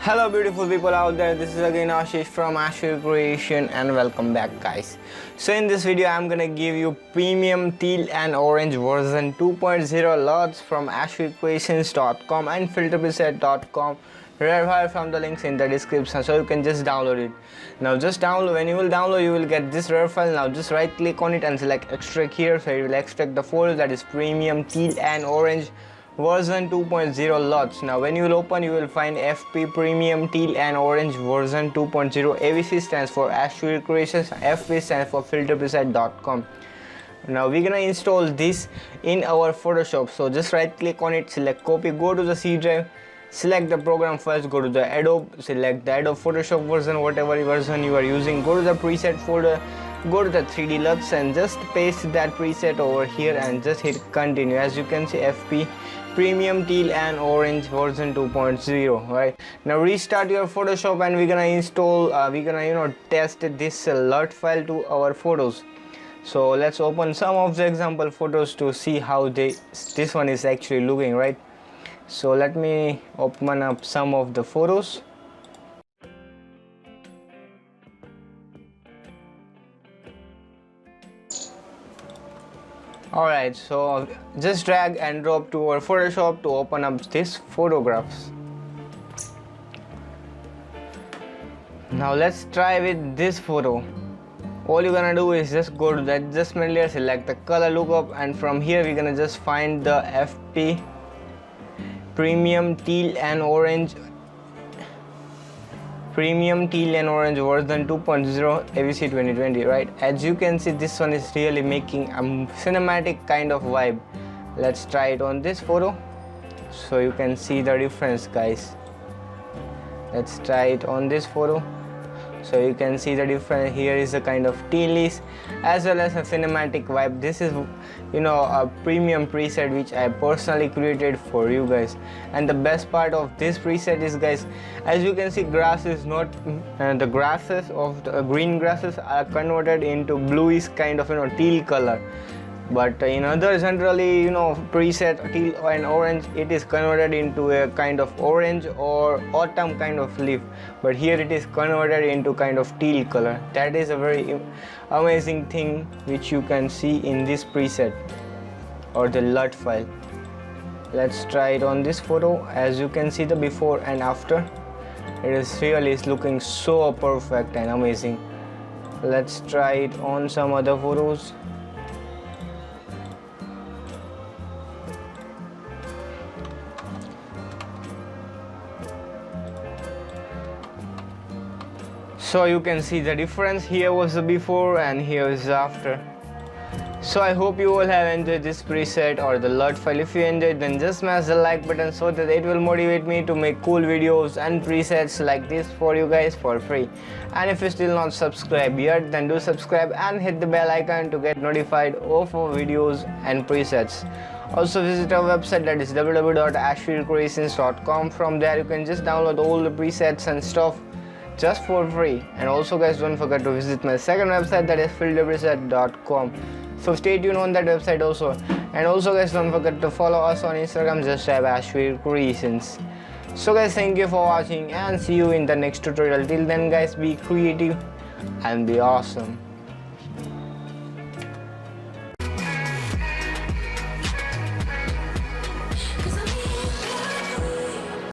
Hello beautiful people out there, this is again Ashish from ashvircreations and welcome back guys. So in this video I'm gonna give you premium teal and orange version 2.0 lots from ashvircreations.com and filterpreset.com. Verify from the links in the description, so you can just download it. Now just download. When you will download, you will get this rare file. Now just right click on it and select extract here, so it will extract the folder that is premium teal and orange version 2.0 lots. Now when you will open, you will find FP premium teal and orange version 2.0. AVC stands for ashvircreations, FP stands for filterpreset.com. Now we're gonna install this in our Photoshop, so just right click on it, select copy, go to the C drive, select the program first, go to the Adobe, select the Adobe Photoshop version, whatever version you are using, go to the preset folder, go to the 3D LUTs and just paste that preset over here and just hit continue. As you can see, FP premium teal and orange version 2.0. right now restart your Photoshop and we're gonna install test this LUT file to our photos. So let's open some of the example photos to see how this one is actually looking, right? So let me open up some of the photos. Alright, so just drag and drop to our Photoshop to open up these photographs. Now let's try with this photo. All you're gonna do is just go to the adjustment layer, select the color lookup, and from here we're gonna just find the FP premium teal and orange version 2.0 AVC 2020. right? As you can see, this one is really making a cinematic kind of vibe. Let's try it on this photo so you can see the difference, guys. Let's try it on this photo so you can see the difference. Here is a kind of tealish as well as a cinematic vibe. This is a premium preset which I personally created for you guys. And the best part of this preset is, guys, as you can see, grass is not the grasses of the green grasses are converted into bluish kind of teal color. But in other generally preset teal and orange, it is converted into a kind of orange or autumn kind of leaf, but here it is converted into kind of teal color. That is a very amazing thing which you can see in this preset or the LUT file. Let's try it on this photo. As you can see the before and after, it is really looking so perfect and amazing. Let's try it on some other photos. So you can see the difference. Here was the before and here is the after. So I hope you all have enjoyed this preset or the LUT file. If you enjoyed, then just smash the like button so that it will motivate me to make cool videos and presets like this for you guys for free. And if you still not subscribed yet, then do subscribe and hit the bell icon to get notified of our videos and presets. Also visit our website, that is www.ashvircreations.com. From there you can just download all the presets and stuff just for free. And also, guys, don't forget to visit my second website, that is filterpreset.com. so stay tuned on that website also. And also, guys, don't forget to follow us on Instagram, just type ashvircreations. So guys, thank you for watching and see you in the next tutorial. Till then, guys, be creative and be awesome.